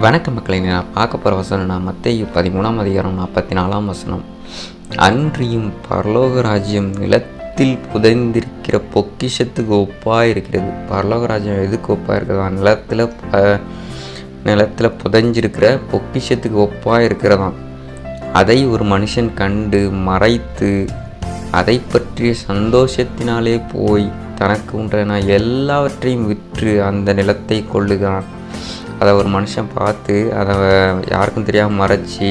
வணக்க மக்களை, நான் பார்க்க போகிற வசனம் நான் மத்தேயு 13:44. அன்றியும் பரலோக ராஜ்யம் நிலத்தில் புதைந்திருக்கிற பொக்கிஷத்துக்கு ஒப்பாக இருக்கிறது. பரலோக ராஜ்யம் எதுக்கு ஒப்பாக இருக்கிறதா? நிலத்தில் புதைஞ்சிருக்கிற பொக்கிஷத்துக்கு ஒப்பாக இருக்கிறதாம். அதை ஒரு மனுஷன் கண்டு மறைத்து அதை பற்றிய சந்தோஷத்தினாலே போய் தனக்கு உண்டான எல்லாவற்றையும் விற்று அந்த நிலத்தை கொள்ளுகிறான். அதை ஒரு மனுஷன் பார்த்து அதை யாருக்கும் தெரியாமல் மறைச்சி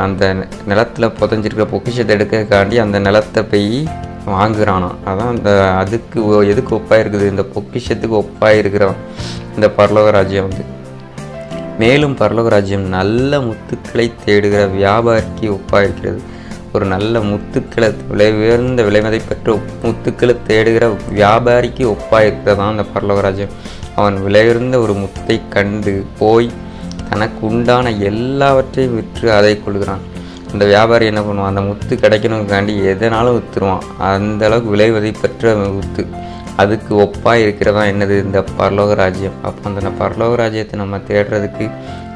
அந்த நிலத்தில் புதைஞ்சிருக்கிற பொக்கிஷத்தை எடுக்கிறதுக்காண்டி அந்த நிலத்தை போய் வாங்குகிறானாம். அதான் அதுக்கு எதுக்கு ஒப்பாக இருக்குது? இந்த பொக்கிஷத்துக்கு ஒப்பாக இருக்கிறான் இந்த பரலோக ராஜ்யம் மேலும் பரலோக ராஜ்யம் நல்ல முத்துக்களை தேடுகிற வியாபாரிக்கு ஒப்பாக இருக்கிறது. ஒரு நல்ல முத்துக்களை உயர்ந்த விலைமதை பெற்ற முத்துக்களை தேடுகிற வியாபாரிக்கு ஒப்பாக இருக்கிறதான் அந்த பரலோக ராஜ்யம். அவன் விலையுயர்ந்த ஒரு முத்தை கண்டு போய் தனக்கு உண்டான எல்லாவற்றையும் விற்று அதை கொள்கிறான். அந்த வியாபாரி என்ன பண்ணுவான்? அந்த முத்து கிடைக்கணுங்காண்டி எதனாலும் விற்றுருவான். அந்த அளவுக்கு விலை மதிப்பெற்ற முத்து. அதுக்கு ஒப்பாக இருக்கிறதா என்னது? இந்த பரலோக ராஜ்யம். அப்போ அந்த பரலோக ராஜ்யத்தை நம்ம தேடுறதுக்கு,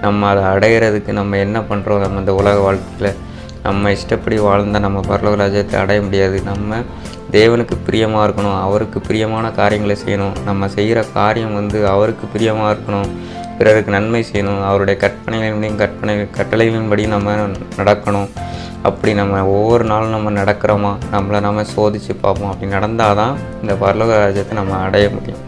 நம்ம அதை அடையிறதுக்கு நம்ம என்ன பண்ணுறோம்? நம்ம இந்த உலக வாழ்க்கையில் நம்ம இஷ்டப்படி வாழ்ந்தால் நம்ம பரலோக ராஜ்யத்தை அடைய முடியாது. நம்ம தேவனுக்கு பிரியமாக இருக்கணும், அவருக்கு பிரியமான காரியங்களை செய்யணும். நம்ம செய்கிற காரியம் அவருக்கு பிரியமாக இருக்கணும், பிறருக்கு நன்மை செய்யணும், அவருடைய கட்டளைகளின்படி நம்ம நடக்கணும். அப்படி நம்ம ஒவ்வொரு நாளும் நம்ம நடக்கிறோமா, நம்மளை நம்ம சோதித்து பார்ப்போம். அப்படி நடந்தால் தான் இந்த பரலோக ராஜ்யத்தை நம்ம அடைய முடியும்.